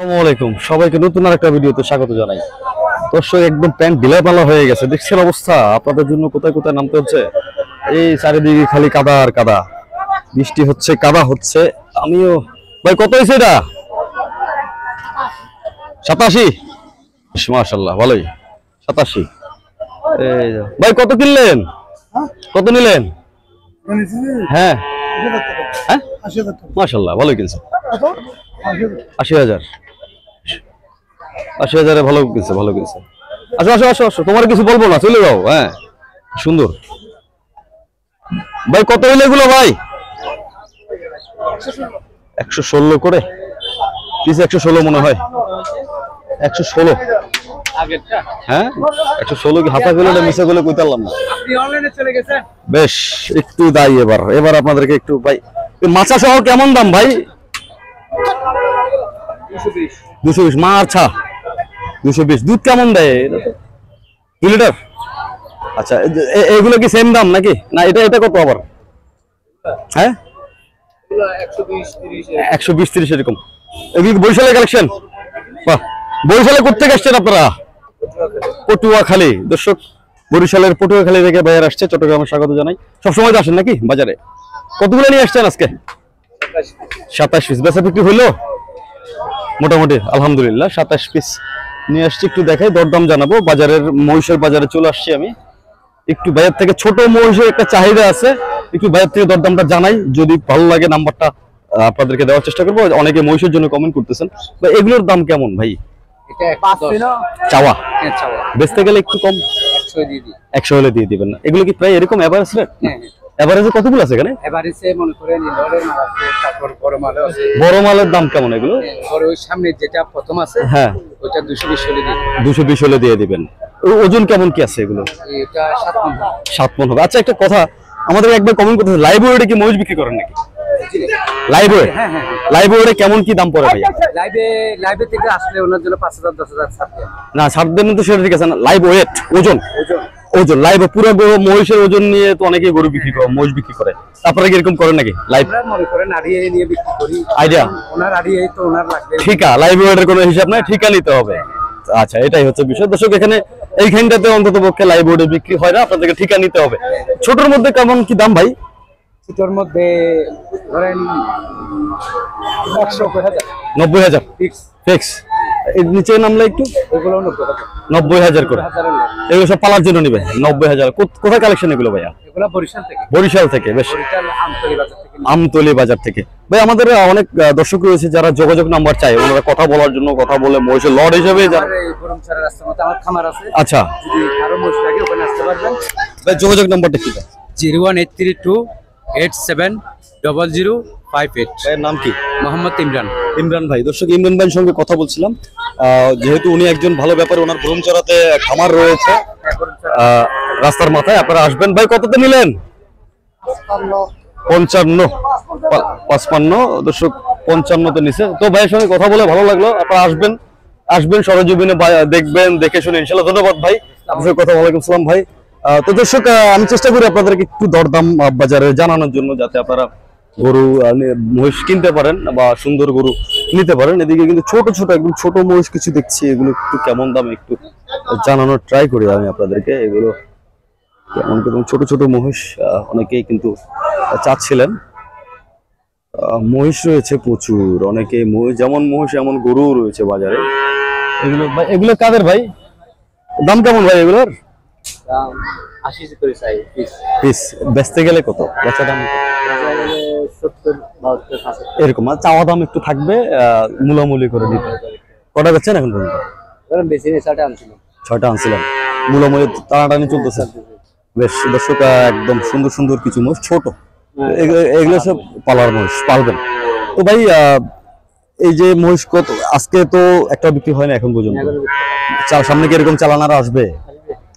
আসসালামু আলাইকুম সবাইকে নতুন আরেকটা ভিডিওতে স্বাগত জানাই। দর্শক একদম প্যান্ট ঢিলাপালা হয়ে গেছে, দেখছেন অবস্থা। আপনাদের জন্য কোথায় কোথায় নামতে হচ্ছে, এই চারিদিকে খালি কাদা আর কাদা, বৃষ্টি হচ্ছে, কাদা হচ্ছে। আমিও ভাই, কত হয়েছে এটা? 87। মাশাআল্লাহ, ভালোই। 87। এই ভাই, কত কিনলেন? কত নিলেন? হ্যাঁ হ্যাঁ, মাশাআল্লাহ, ভালোই কিনছে। 80,000। 80,000-এ ভালো কিনছে, ভালো কিনছে। আসো আসো আসো আসো, তোমার কিছু বলবো না, চলে যাও। হ্যাঁ, সুন্দর। ভাই কত হইলো এগুলো ভাই? 116 করে পিস, 116 মনে হয়। 116 হ্যাঁ, 116 কি হাতা গেলে মিশে গেলে কইতে পারলাম না। বেশ একটু দাই এবার এবার আপনাদেরকে একটু ভাই, মাছা সহ কেমন দাম ভাই? 220 মা। আচ্ছা, 220। দুধ কেমন দেয়? 2 লিটার। আচ্ছা, এগুলো কি সেম দাম নাকি না? এটা এটা কত আবার? হ্যাঁ, 120-30 এরকম। এগুলো বরিশালের কালেকশন? বাহ, বরিশালে কোথেকে আসছেন আপনারা? পটুয়াখালী। দর্শক, বরিশালের পটুয়াখালী থেকে বাইরে আসছে, চট্টগ্রামে স্বাগত জানাই। সবসময় তো আসেন নাকি বাজারে? কতগুলো নিয়ে আসছেন আজকে? 27 পিস। বেচা বিক্রি হইলো মোটামুটি? আলহামদুলিল্লাহ, 27 পিস নিয়ে আসছি। একটু দেখাই, দরদাম জানাবো। বাজারের মহিষের বাজারে চলে আসছি আমি। একটু বাইরের থেকে ছোট মহিষের একটা চাহিদা আছে, একটু বাইরের থেকে দরদামটা জানাই। যদি ভালো লাগে নাম্বারটা আপনাদেরকে দেওয়ার চেষ্টা করবো। অনেকে মহিষের জন্য কমেন্ট করতেছেন। এগুলোর দাম কেমন ভাই? চাওয়া বেচতে গেলে একটু কম, 100 হলে দিয়ে দিবেন না? এগুলো কি প্রায় এরকম এভারেজ রেট? এভারেজে কতগুলো আছে এখানে? এভারেজে মনে করেন ইনডোরের মাল আছে, তারপর বড় মাল আছে। বড় মালের দাম কেমন এগুলো? আর ওই সামনে যেটা প্রথম আছে, হ্যাঁ, ওটা 220 হলে দিবেন। 220 হলে দিয়ে দিবেন। ওজন কেমন কি আছে এগুলো? এটা 7 মণ। 7 মণ হবে। আচ্ছা, একটা কথা, আমাদের একবার কমেন্ট করতে, লাইভ ওয়েটে কি মহিষ বিক্রি করেন নাকি? Live weight? হ্যাঁ হ্যাঁ। লাইভ ওয়েটে কেমন কি দাম পড়ে ভাই? লাইভে থেকে আসলে ওনার জন্য 5,000 10,000 ছাড় দেন। না, ছাড় দেন তো, সেটা ঠিক আছে না। লাইভ ওয়েট, ওজন ওজন লাইভ পুরো মহিষের ওজন নিয়ে তো অনেকে গরু বিক্রি করে, মহিষ বিক্রি করে। আপনারা কি এরকম করেন নাকি? লাইভ মনে করেন আড়িয়ে নিয়ে বিক্রি করি। আইডিয়া ওনার আড়িয়ে তো ওনার লাগবে। ঠিক আছে, লাইভ ওয়েটের কোনো হিসাব নাই, ঠিকা নিতে হবে। আচ্ছা, এটাই হচ্ছে বিষয়। দর্শক, এখানে এইখানটাতে অন্তত পক্ষে লাইভ ওয়েটে বিক্রি হয় না, আপনাদেরকে ঠিকা নিতে হবে। ছোটর মধ্যে কেমন কি দাম ভাই? ছোটর মধ্যে ধরেন 90,000 ফিক্স। এর নিচে নামলে একটু, এগুলো 90,000 করে। এগুলো সব পালার জন্য নিবে 90,000। কোথায় কালেকশন এগুলো ভাইয়া? এগুলো বরিশাল থেকে। বরিশাল থেকে, বেশ। আমতলী বাজার থেকে। ভাই, আমাদের অনেক দর্শক রয়েছে যারা যোগাযোগ নাম্বার চায়, ওনারা কথা বলার জন্য, কথা বলে মহিষের লর্ড হিসেবে যারা। আচ্ছা, যদি কারো মহিষ লাগে ওখানে আসতে পারবেন। ভাই, যোগাযোগ নাম্বারটা কি? 01832870058। এর নাম কি? মোহাম্মদ ইমরান। ইমরান ভাই। দর্শক, ইমরান ভাইয়ের সঙ্গে কথা বলছিলাম। যেহেতু উনি একজন ভালো ব্যাপারী, ওনার গরুম চড়াতে খামার রয়েছে রাস্তার মাথায়। আপনারা আসবেন। ভাই, কততে নিলেন? 55। দর্শক, 55-তে নিছে। তো ভাইয়ের সঙ্গে কথা বলে ভালো লাগলো। আপনারা আসবেন সরজমিনে দেখবেন, দেখে শুনে ইনশাআল্লাহ। ধন্যবাদ ভাই, আপনার কথা। ওয়ালাইকুম সালাম ভাই। তো দর্শক, আমি চেষ্টা করি আপনাদেরকে একটু দরদাম বাজারে জানানোর জন্য, যাতে আপনারা গরু মহিষ কিনতে পারেন বা সুন্দর গরু নিতে পারেন। এদিকে কিন্তু ছোট ছোট একদম ছোট মহিষ কিছু দেখছি, এগুলো একটু কেমন দাম একটু জানানোর ট্রাই করি আমি আপনাদেরকে। এগুলো কেমন কেমন ছোট ছোট মহিষ অনেকেই কিন্তু চাচ্ছিলেন। মহিষ রয়েছে প্রচুর, অনেকে যেমন মহিষ এমন গরু রয়েছে বাজারে। এগুলো কাদের ভাই? দাম কেমন ভাই এগুলোর? 80 করে চাই পিস। বেচতে গেলে কত? বেচা দাম 70-72 এরকম। চাওয়া দাম একটু থাকবে, মূলামূলি করে দিতে। কটা বেচছেন এখন পর্যন্ত? বেশি নেই, 6টা আনছিলাম। 6টা আনছিলাম, মূলামূলি টানাটানি চলতেছে। বেশ। দর্শক, একদম সুন্দর সুন্দর কিছু মহিষ, ছোট, এগুলো সব পালার মহিষ, পালবেন তো ভাই। এই যে মহিষ কত আজকে তো একটা বিক্রি হয় না এখন পর্যন্ত? সামনে কি এরকম চালানারা আসবে?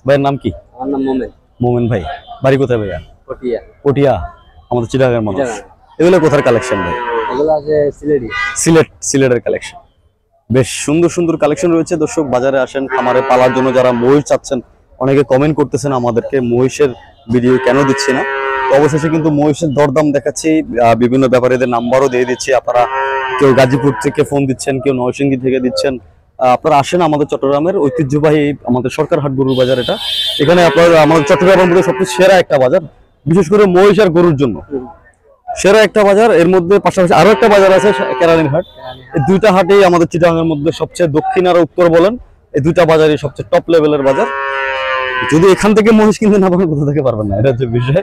ভাইয়ের নাম কি? আমার নাম মোমেন। মোমেন ভাই, বাড়ি কোথায় ভাইয়া? পটিয়া। পটিয়া, আমাদের চিটাগাং মানুষ। এগুলো কোথার কালেকশন ভাই? এগুলো আছে সিলেটের কালেকশন। বেশ সুন্দর সুন্দর কালেকশন রয়েছে। দর্শক, বাজারে আসেন, খামারে পালার জন্য যারা মহিষ চাচ্ছেন। অনেকে কমেন্ট করতেছেন আমাদেরকে মহিষের ভিডিও কেন দিচ্ছি না। তো অবশেষে কিন্তু মহিষের দরদাম দেখাচ্ছি, বিভিন্ন ব্যাপারীদের নাম্বারও দিয়ে দিচ্ছি। আপনারা কেউ গাজীপুর থেকে ফোন দিচ্ছেন, কেউ নরসিংদী থেকে দিচ্ছেন। আপনারা আসেন আমাদের চট্টগ্রামের ঐতিহ্যবাহী আমাদের সরকার হাট গরুর বাজার। এখানে আপনার আমাদের চট্টগ্রামের মধ্যে সবচেয়ে সেরা একটা বাজার, বিশেষ করে মহিষ আর গরুর জন্য সেরা একটা বাজার। এর মধ্যে পাশাপাশি আরো একটা বাজার আছে কেরানীর হাট। এই দুইটা হাটেই আমাদের চিটাগাংয়ের মধ্যে সবচেয়ে দক্ষিণ আর উত্তর বলেন, এই দুইটা বাজারই সবচেয়ে টপ লেভেলের বাজার। যদি এখান থেকে মহিষ কিনতে না পারেন কোথা থেকে পারবেন না, এটা হচ্ছে বিষয়।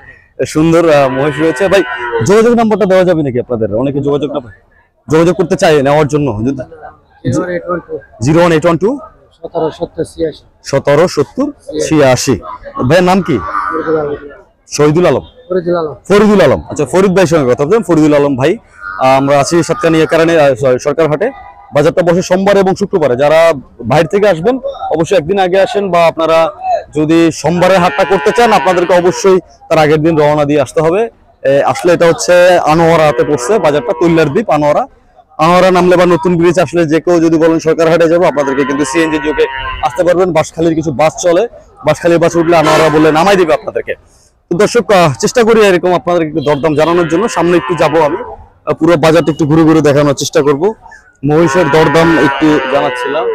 সুন্দর মহিষ রয়েছে ভাই। যোগাযোগ নাম্বারটা দেওয়া যাবে নাকি আপনাদের? অনেকে যোগাযোগ করতে চায় নেওয়ার জন্য। 01812 1770 ভাইয়ের নাম কি? শহীদুল আলম, ফরিদুল আলম। আচ্ছা, ফরিদ ভাইয়ের সঙ্গে কথা বলছেন, ফরিদুল আলম ভাই। আমরা আছি সাতকানিয়া কারণে সরকার হাটে। বাজারটা বসে সোমবার এবং শুক্রবারে। যারা বাইরে থেকে আসবেন অবশ্যই একদিন আগে আসেন, বা আপনারা যদি সোমবারে হাটটা করতে চান আপনাদেরকে অবশ্যই তার আগের দিন রওনা দিয়ে আসতে হবে। আসলে এটা হচ্ছে আনোয়ারাতে পড়ছে বাজারটা, তৈলার দ্বীপ আনোয়ারা নামলে বা নতুন ব্রিজ আসলে যে কেউ যদি বলেন সরকার হাটে যাবো, আপনাদেরকে কিন্তু সিএনজি যোগে আসতে পারবেন। বাঁশখালীর কিছু বাস চলে, বাঁশখালীর বাস উঠলে আনোয়ারা বলে নামাই দিবে আপনাদেরকে। তো দর্শক, চেষ্টা করি এরকম আপনাদের একটু দরদাম জানানোর জন্য। সামনে একটু যাবো আমি, পুরো বাজারটা একটু ঘুরে ঘুরে দেখানোর চেষ্টা করব। মহিষের দরদাম একটু জানাচ্ছিলাম।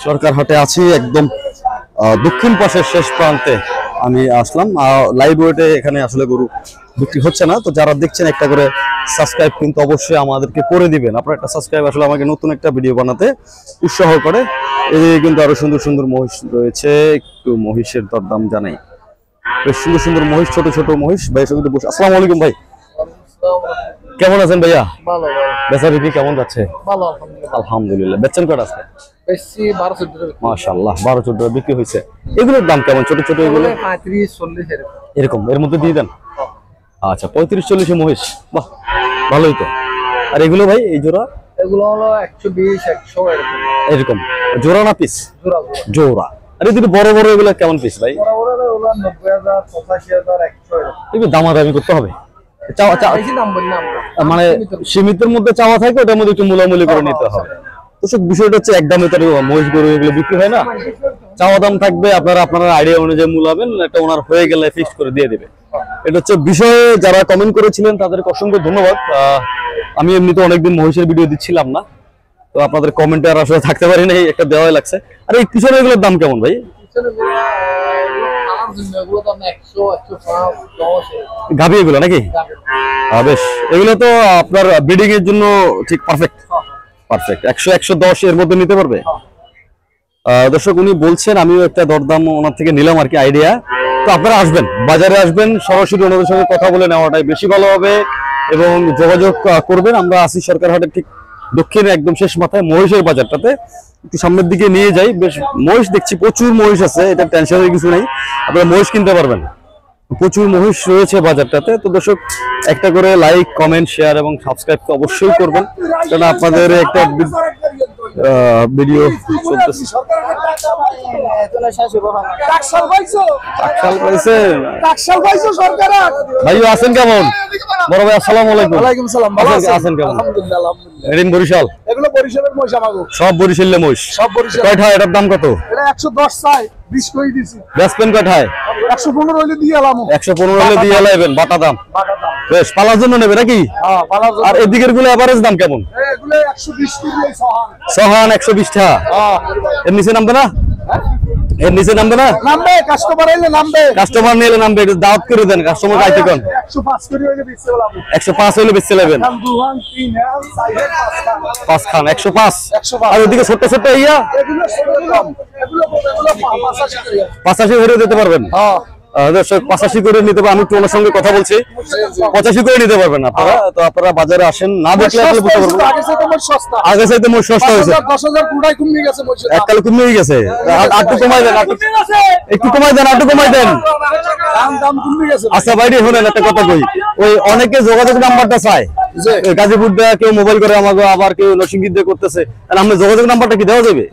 সরকার হাটে আছি, একদম দক্ষিণ পাশের শেষ প্রান্তে আমি আসলাম। লাইভ ওয়েটে এখানে আসলে গরু বিক্রি হচ্ছে না। তো যারা দেখছেন একটা করে সাবস্ক্রাইব কিন্তু অবশ্যই আমাদেরকে করে দিবেন। আপনার একটা সাবস্ক্রাইব আসলে আমাকে নতুন একটা ভিডিও বানাতে উৎসাহ করে। এই কিন্তু আরো সুন্দর সুন্দর মহিষ রয়েছে, একটু মহিষের দরদাম জানাই। বেশ সুন্দর সুন্দর মহিষ, ছোট ছোট মহিষ। ভাই সঙ্গে বসে। আসসালামু আলাইকুম ভাই, কেমন আছেন ভাইয়া? ভালো। বেচা বিক্রি কেমন যাচ্ছে? ভালো আলহামদুলিল্লাহ। বেচেন কত আছে? বেশি 12-14 মাশাআল্লাহ, 12-14 বিক্রি হয়েছে। এগুলোর দাম কেমন? ছোট ছোট এগুলো 35-40 এরকম, এর মধ্যে দিয়ে দেন। আচ্ছা, 35-40 মহিষ, বাহ ভালোই তো। আর এগুলো ভাই, এই জোড়া? এগুলো হলো 120-100 এরকম জোড়া না পিস? জোড়া। আর এই দুটো বড় বড় এগুলো কেমন পিস ভাই? বড় বড় এগুলো 90,000, 85,000, 100 এগুলো দামাদামি করতে হবে। মানে সীমিতের মধ্যে চাওয়া থাকে, ওটার মধ্যে একটু মূলামূলি করে নিতে হবে। তো সব বিষয়টা হচ্ছে এক দামে তার মহিষ গরু এগুলো বিক্রি হয় না, চাওয়া দাম থাকবে। আপনারা আইডিয়া অনুযায়ী মূলাবেন, একটা ওনার হয়ে গেলে ফিক্সড করে দিয়ে দিবে। এটা হচ্ছে বিষয়ে। যারা কমেন্ট করেছিলেন তাদেরকে অসংখ্য ধন্যবাদ। আমি এমনিতে অনেকদিন মহিষের ভিডিও দিচ্ছিলাম না, তো আপনাদের কমেন্টে আর আসলে থাকতে পারি না, একটা দেওয়াই লাগছে। আর এই পিছনে এগুলোর দাম কেমন ভাই? গাভী এগুলো নাকি? বেশ, এগুলো তো আপনার ব্রিডিং এর জন্য ঠিক পারফেক্ট। 100-110 এর মধ্যে নিতে পারবে। দর্শক, উনি বলছেন, আমিও একটা দরদাম ওনার থেকে নিলাম আর কি, আইডিয়া। তো আপনারা আসবেন, বাজারে আসবেন, সরাসরি ওনাদের সঙ্গে কথা বলে নেওয়াটাই বেশি ভালো হবে, এবং যোগাযোগ করবেন। আমরা আছি সরকার হাটের ঠিক দক্ষিণে একদম শেষ মাথায় মহিষের বাজারটাতে। একটু সামনের দিকে নিয়ে যাই। বেশ মহিষ দেখছি, প্রচুর মহিষ আছে, এটা টেনশনের কিছু নেই। আপনারা মহিষ কিনতে পারবেন, প্রচুর মহিষ রয়েছে বাজারটাতে। তো দর্শক, একটা করে লাইক, কমেন্ট, শেয়ার এবং সাবস্ক্রাইব তো অবশ্যই করবেন, কারণ আপনাদের একটা ভিডিও চলতেছে। ভাই আছেন কেমন? বড় ভাই আসসালামু আলাইকুম। ওয়ালাইকুম সালাম। ভালো আছেন কেমন? আলহামদুলিল্লাহ। এদিন বরিশাল, এগুলো বরিশালের মহিষ আমাগো, সব বরিশালের মহিষ, সব বরিশাল। কয়টা এটার দাম কত? এটা 110 চাই, 20 কই দিছি। বেসপেন কয়টায়? 115 হইলে দিয়ে এলাম। 115 হইলে দিয়ে এলাইবেন, বাটা দাম। বেশ, পালার জন্য নেবে নাকি? হ্যাঁ, পালার জন্য। আর এদিকের গুলো এভারেজ দাম কেমন? এগুলো 120 টাকা সহান 120 টাকা। হ্যাঁ, এর নিচে নামবে না? এর নিচে নামবে না? নামবে, কাস্টমার এলে নামবে, কাস্টমার নিলে নামবে। এটা দাওয়াত করে দেন, কাস্টমার আইতে কোন 105 করে হইলে বেচতে বলবো। 105 হইলে বেচতে লাগবেন। 5 খান 105। আর ওদিকে ছোট ছোট ইয়া এগুলো 85 করে দিতে পারবেন? হ্যাঁ, দর্শক 85 করে নিতে পারবেন। আমি একটু ওনার সঙ্গে কথা বলছি, 85 করে নিতে পারবেন আপনারা। তো আপনারা বাজারে আসেন, না দেখলে আসলে বুঝতে পারবেন। আগে চাইতে মোট সস্তা হয়েছে। 10,000 পুরাই কমে গেছে, এককাল কমে গেছে। একটু কমাই দেন, একটু কমাই দেন, একটু কমাই দেন। দাম কমে গেছে। আচ্ছা ভাইরে, শুনেন একটা কথা কই। ওই অনেকে যোগাযোগ নাম্বারটা চায়, গাজীপুর দেয়া কেউ মোবাইল করে আমাকে, আবার কেউ নরসিংদী দিয়ে করতেছে। আর আমরা যোগাযোগ নাম্বারটা কি দেওয়া যাবে?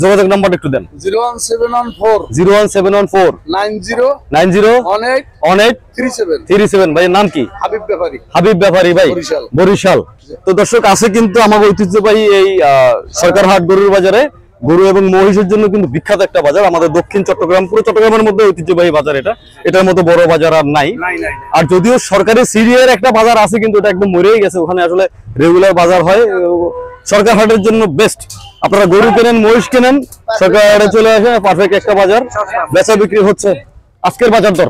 যোগাযোগ নাম্বারটা একটু দেন। 01714 901837। ভাই নাম কি? হাবিব ব্যাপারী ভাই, বরিশাল। তো দর্শক, আছে কিন্তু আমার ঐতিহ্যবাহী এই সরকার হাট গরুর বাজারে গরু এবং মহিষের জন্য কিন্তু বিখ্যাত একটা বাজার আমাদের দক্ষিণ চট্টগ্রাম, পুরো চট্টগ্রামের মধ্যে ঐতিহ্যবাহী বাজার এটা। এটার মতো বড় বাজার আর নাই। আর যদিও সরকারি সিরিয়ার একটা বাজার আছে কিন্তু এটা একদম মরেই গেছে, ওখানে আসলে রেগুলার বাজার হয়। সরকার হাটের জন্য বেস্ট, আপনারা গরু কেনেন মহিষ কেনেন সরকার হাটে চলে আসে, পারফেক্ট একটা বাজার, বেচা বিক্রি হচ্ছে। আজকের বাজার দর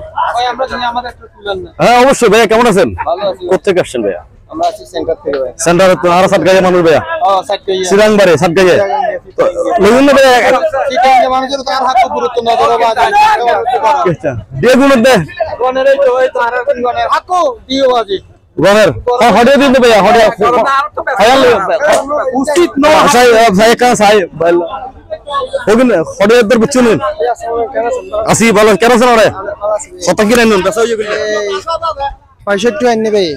হ্যাঁ অবশ্যই। ভাইয়া কেমন আছেন? কোথেকে আসছেন ভাইয়া? সেন্টার আর সাতগাঁয়ে মানুষ ভাইয়া, সিরাংবাড়ি সাতগাঁয়ে লগুন ভাইয়া দিয়ে গুণ দে গনের হড়ে দিন ভাইয়া, হড়ে খায়াল উচিত নয় সাই ভাই কা সাই ওগুন হড়ে দর বুঝছেন আসি ভালো কেন আছেন? ওরে কত কি নেন বেচা হয়ে গেল 65 আননি ভাই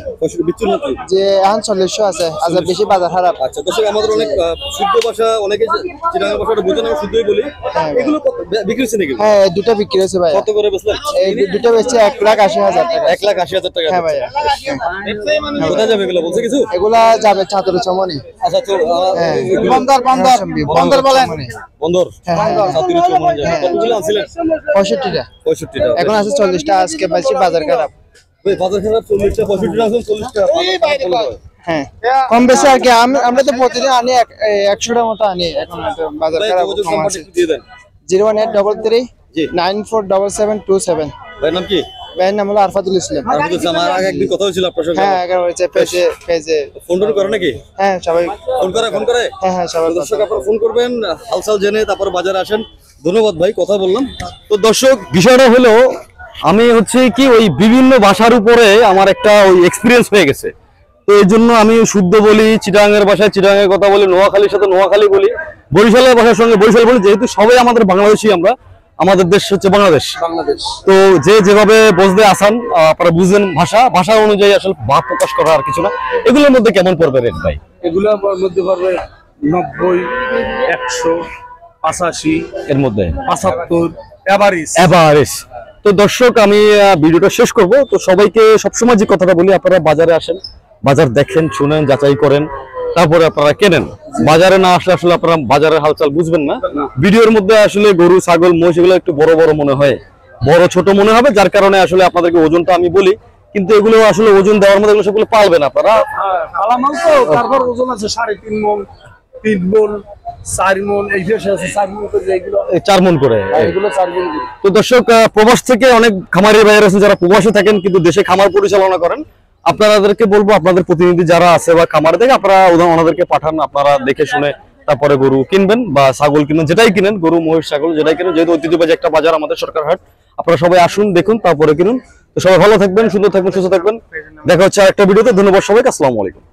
যে এখন 40 আছে, আজ বেশি বাজার খারাপ। আচ্ছা দর্শক, আমাদের অনেক শুদ্ধ ভাষা, অনেকে চিটাগাং ভাষাটা বোঝেন, আমি শুদ্ধই বলি। এগুলো বিক্রি হচ্ছে নাকি? হ্যাঁ দুটো বিক্রি হয়েছে ভাই। কত করে বেচলেন? এই দুটো বেচছে 1,80,000 টাকা। 1,80,000 টাকা। হ্যাঁ ভাই। কোথায় যাবে এগুলো বলছে কিছু? এগুলা যাবে চাদর চমনি। আচ্ছা তো বন্দর বন্দর বন্দর বলেন বন্দর চাদর চমনি যাবে। কতগুলো আনছিলেন? 65টা। 65টা এখন আছে 40টা। আজকে বেশি বাজার খারাপ। বাজার খারাপ 40টা 65টা আছে 40টা। হ্যাঁ কম বেশি আর কি। আমরা তো প্রতিদিন আনি 100টার মতো আনি। এখন বাজার খারাপ কম আছে। দিয়ে দেন 01833 947727। ভাই নাম কি? ভাইয়ের নাম হলো আরফাতুল ইসলাম। আমার আগে একদিন কথা হয়েছিল আপনার সঙ্গে। হ্যাঁ আগে হয়েছে পেজে ফোন করে নাকি? হ্যাঁ সবাই ফোন করে। হ্যাঁ সবাই। দর্শক আপনারা ফোন করবেন, হালচাল জেনে তারপর বাজারে আসেন। ধন্যবাদ ভাই, কথা বললাম। তো দর্শক বিষয়টা হলো, আমি হচ্ছে কি ওই বিভিন্ন ভাষার উপরে আমার একটা ওই এক্সপিরিয়েন্স হয়ে গেছে। তো এই জন্য আমি শুদ্ধ বলি, চিটাগাংয়ের ভাষায় চিটাগাংয়ের কথা বলি, নোয়াখালীর সাথে নোয়াখালী বলি, বরিশালের ভাষার সঙ্গে বরিশাল বলি, যেহেতু সবাই আমাদের বাংলাদেশি। আমরা আমাদের দেশ হচ্ছে বাংলাদেশ। তো যে যেভাবে বসতে আসান আপনারা বুঝেন, ভাষা অনুযায়ী আসলে ভাব প্রকাশ করা আর কিছু না। এগুলোর মধ্যে কেমন পড়বে রেট ভাই? এগুলোর মধ্যে পড়বে 90, 100, 85, এর মধ্যে 75 এভারেজ। তো দর্শক আমি ভিডিওটা শেষ করব। তো সবাইকে সবসময় যে কথাটা বলি, আপনারা বাজারে আসেন, বাজার দেখেন, শুনেন, যাচাই করেন, তারপরে আপনারা কেনেন। বাজারে না আসলে আসলে আপনারা বাজারের হালচাল বুঝবেন না। ভিডিওর মধ্যে আসলে গরু ছাগল মহিষ এগুলো একটু বড় বড় মনে হয়, বড় ছোট মনে হবে, যার কারণে আসলে আপনাদেরকে ওজনটা আমি বলি, কিন্তু এগুলো আসলে ওজন দেওয়ার মধ্যে এগুলো সবগুলো পালবেন আপনারা। কালামাল তো তারপর ওজন আছে 3.5 মণ, 3 মণ, 4 মণ, এই দেশে আছে 4 মণ করে, এগুলো 4 মণ করে। এগুলো 4 মণ করে। তো দর্শক, প্রবাস থেকে অনেক খামারি ভাইয়েরা আছেন যারা প্রবাসে থাকেন কিন্তু দেশে খামার পরিচালনা করেন। আপনাদেরকে বলবো, আপনাদের প্রতিনিধি যারা আছে বা খামার থেকে আপনারা ওনাদেরকে পাঠান, আপনারা দেখে শুনে তারপরে গরু কিনবেন বা ছাগল কিনবেন, যেটাই কিনেন, গরু মহিষ ছাগল যেটাই কিনেন, যেহেতু ঐতিহ্যবাহী একটা বাজার আমাদের সরকার হাট, আপনারা সবাই আসুন, দেখুন, তারপরে কিনুন। তো সবাই ভালো থাকবেন, সুন্দর থাকবেন, সুস্থ থাকবেন। দেখা হচ্ছে আরেকটা ভিডিওতে। ধন্যবাদ সবাইকে। আসসালামু আলাইকুম।